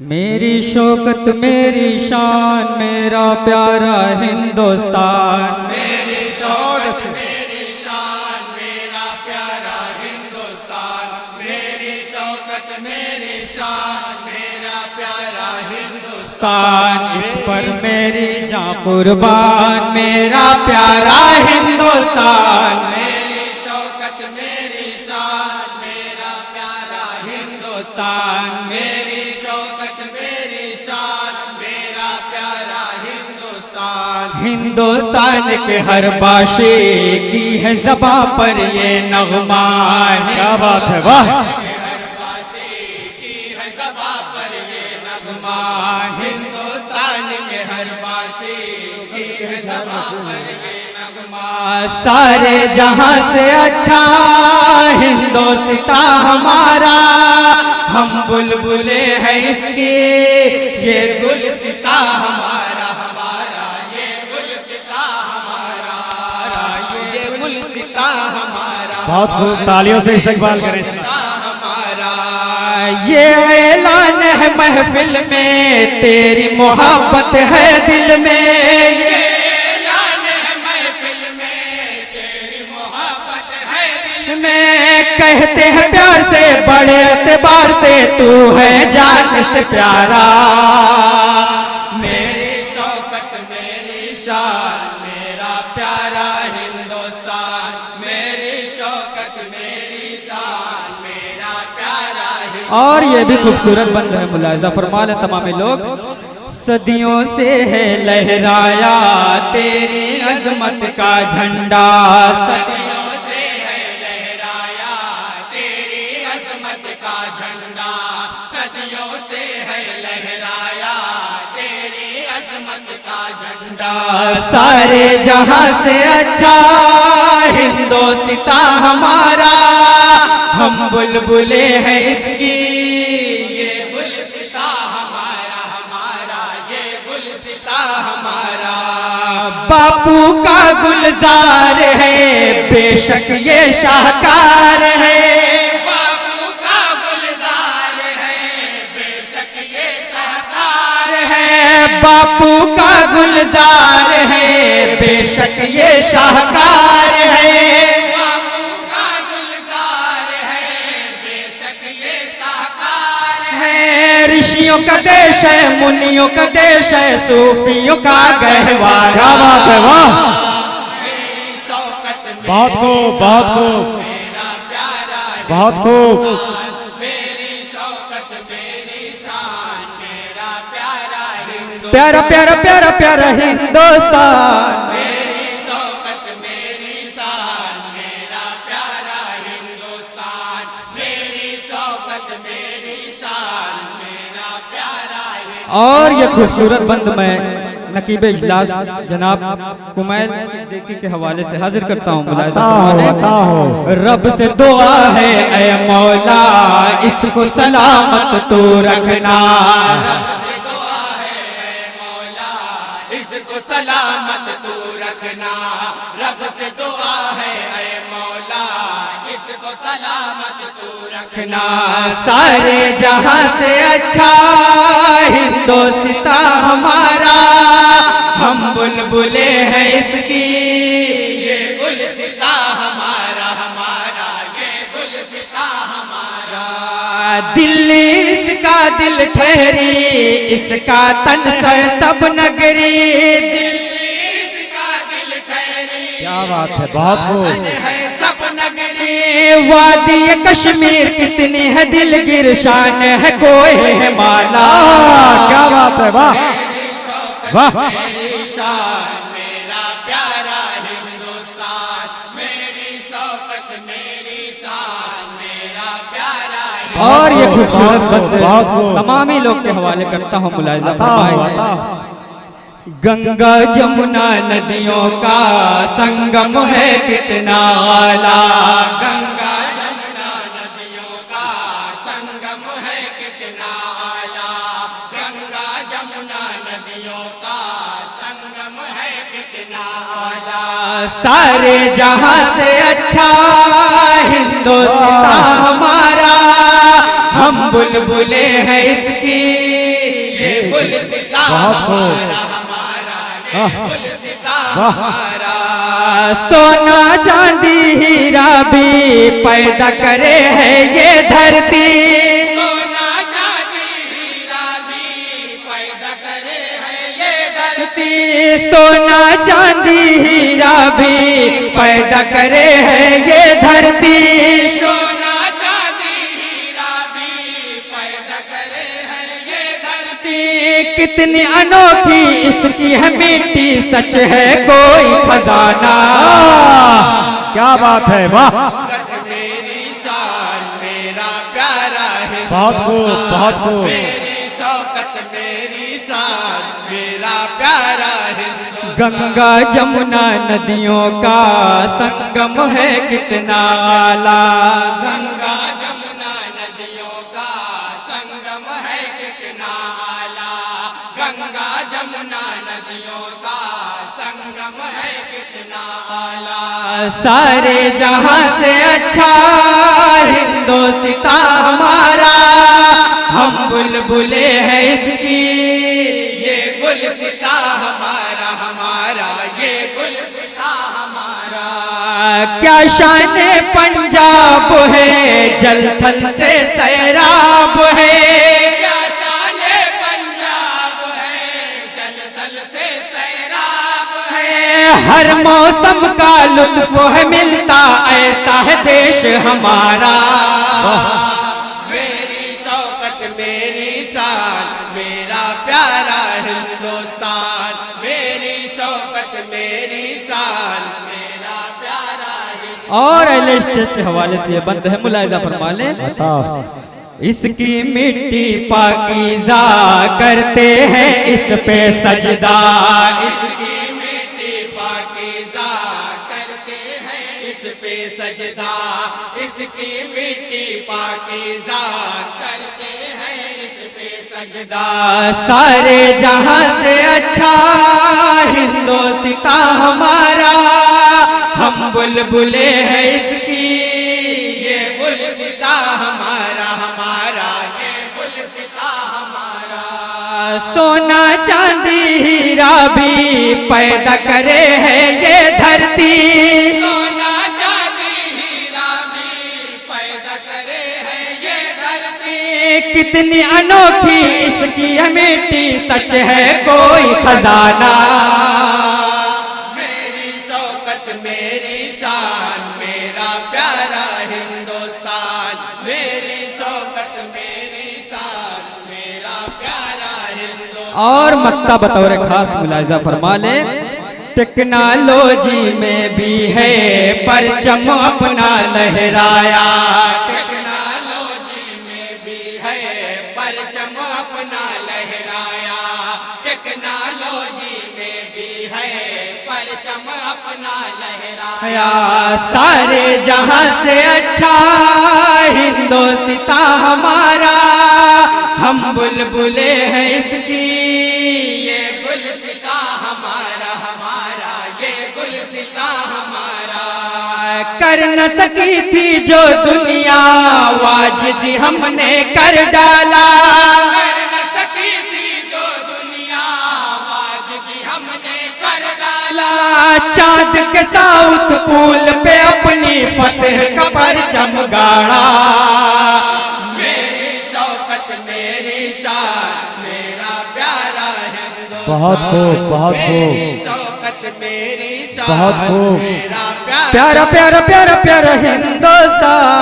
मेरी शौकत मेरी शान मेरा प्यारा हिंदुस्तान। मेरी शौकत मेरी शान मेरा प्यारा हिंदुस्तान। मेरी शौकत मेरी शान मेरा प्यारा हिंदुस्तान। इस पर मेरी जान कुर्बान मेरा प्यारा हिंदुस्तान। मेरी शौकत मेरी शान मेरा प्यारा हिंदुस्तान। मेरी शौकत मेरी शान मेरा प्यारा हिंदुस्तान। हिंदुस्तान के हर बाशे की है ज़बां पर ये नगमा है। क्या बात है, वाह। हर बाशी की है ज़बां पर ये नगमा। हिंदुस्तान के हर बाशी की है ज़बां पर ये नगमा। सारे जहां से अच्छा हिंदुस्तान हमारा, हम बुलबुले हैं इसकी ये गुलसिता हमारा। हमारा ये गुलसिता हमारा, ये गुलसिता हमारा। बहुत खूब, तालियों से इस्तकबाल करें इसका। हमारा ये ऐलान है महफिल में तेरी मोहब्बत है दिल में। ये ऐलान है महफिल में तेरी मोहब्बत है दिल में कहते हैं प्यार से बड़े एतबार से तू है जान से प्यारा। मेरी शौकत मेरी शान मेरा प्यारा हिंदुस्तान। मेरी शौकत मेरी शान मेरा प्यारा हिंदुस्तान। और ये भी खूबसूरत बंद है, मुलाहिजा फरमा लें तमाम लोग। सदियों से है लहराया तेरी अजमत का झंडा। सदियों से है लहराया तेरी अजमत का झंडा। सदियों से है लहराया तेरी अजमत का झंडा। सारे जहां से अच्छा हिंदुस्तान हमारा, हम बुलबुले हैं इसकी ये गुलसिता हमारा। हमारा ये गुलसिता हमारा। बापू का गुलजार है बेशक ये शाहकार है। बापू का गुलजार है बेशक ये शाहकार है बापू का गुलजार है बेशक ये शाहकार है। बापू का गुलजार है बेशक ये शाहकार है ऋषियों का देश है मुनियों का देश है सूफियों का गहवारा। बात है, वाह। मेरी शौकत बहुत खूब, बहुत खूब, मेरा प्यारा बहुत खूब। मेरी शौकत मेरी शान मेरा प्यारा हिंदुस्तान। प्यारा प्यारा प्यारा प्यारा हिंदुस्तान। मेरी शौकत मेरी शान मेरा प्यारा हिंदुस्तान। मेरी शौकत मेरी शान मेरा प्यारा हिंदुस्तान। और ये खूबसूरत बंद मैं नकीब इजलास जनाब कुमैल सिद्दीकी के हवाले से हाजिर करता हूँ। रब से दुआ है ऐ मौला इसको सलामत तू रखना। इसको सलामत तू रखना। रब से दुआ है ऐ मौला इसको सलामत तू रखना। सारे जहां से अच्छा हिंदुस्तान हमारा, हम बुलबुले हैं इसकी ये गुलसिता हमारा। हमारा ये गुलसिता हमारा। दिल्ली इसका दिल ठहरी इसका तन है सब नगरी। दिल्ली इसका दिल ठहरी क्या बात है, बहुत खूब। है सब नगरी। वादी कश्मीर कितनी है दिलगिर शान है कोई है माला। क्या बात है, वाह वाह। मेरी शान मेरा प्यारा हिंदुस्तान। मेरी शौकत मेरी शान मेरा प्यारा हिंदुस्तान। और ये खूबसूरत बंद तमामी लोग के हवाले करता हूँ, मुलाहिजा फरमाएं। गंगा जमुना नदियों का संगम है कितना आला। गंगा जमुना नदियों का संगम है कितना आला। गंगा जमुना नदियों का संगम है कितना आला। सारे जहां से अच्छा हिंदुस्तान हमारा, हम बुलबुले हैं इसकी गुलसिता हमारा हमारा ये गुलसिता हमारा। सोना चांदी हीरा भी पैदा करे है ये धरती, सोना चांदी हीरा भी पैदा करे है ये धरती, सोना चांदी हीरा भी पैदा करे है ये धरती, सोना चांदी हीरा भी पैदा करे है ये धरती। कितनी अनोखी इसकी है मिट्टी, सच है कोई खजाना। क्या बात है, वाह। मेरी शान मेरा प्यारा है, बहुत खूब, बहुत खूब। मेरी शौकत मेरी शान मेरा प्यारा है। गंगा जमुना नदियों का संगम है कितना आला, गंगा जमुना नदियों का संगम है कितना आला, गंगा जमुना नदियों का संगम है कितना आला। सारे जहां से अच्छा हिंदोस्तां हमारा, हम बुलबुले हैं इसकी ये गुलसिता हमारा हमारा ये गुलसिता हमारा। क्या शान पंजाब है, जल थल से सैराब है, क्या शान पंजाब है, जल थल से सैराब है। हर मौसम का लुत्फ है मिलता, ऐसा है देश हमारा। मेरी शौकत मेरी शान मेरा प्यारा हिंदुस्तान, मेरी शौकत मेरी शान मेरा प्यारा हिंदुस्तान। और अगले स्टेज के हवाले से ये बंद है, मुलाहिजा फरमा लें। इसकी मिट्टी पाकीज़ा करते हैं इस पे सजदा, इसकी मिट्टी पाकीज़ा करते हैं इस पे सजदा, इसकी मिट्टी पाकीज़ा करते हैं इस पे सजदा। सारे जहां से अच्छा हिंदोस्तां हमारा, हम बुलबुले हैं इसकी ये गुलसिता हमारा हमारा ये गुलसिता हमारा। सोना चांदी हीरा भी पैदा करे है ये धरती, सोना चांदी हीरा भी पैदा करे है ये धरती। कितनी अनोखी इसकी है मिट्टी, सच है कोई खजाना। मेरी शौकत मेरी शान मेरा प्यारा हिंदुस्तान, मेरी शौकत मेरी शान मेरा प्यारा हिंदुस्तान। और मक्ता बतौर खास मुलाहिजा फरमा ले, टेक्नोलॉजी में भी है परचम अपना लहराया, टेक्नोलॉजी में भी है परचम अपना लहराया, टेक्नोलॉजी में भी है परचम अपना लहराया। सारे जहां से अच्छा हिंदोस्तां हमारा, हम बुलबुले हैं इसकी ये गुलसिता हमारा हमारा ये गुलसिता हमारा। कर न सकी थी जो दुनिया वाजिद हमने कर डाला, कर न सकी थी जो दुनिया वाजिद हमने कर डाला। चांद के साउथ पोल पे अपनी फतेह का परचम गाड़ा। मेरी शौकत मेरी शान मेरा प्यारा हिंदुस्तान, बहुत खूब, बहुत खूब। मेरी शौकत मेरी शान बहुत खूब। मेरा प्यारा प्यारा प्यारा प्यारा हिंदुस्तान।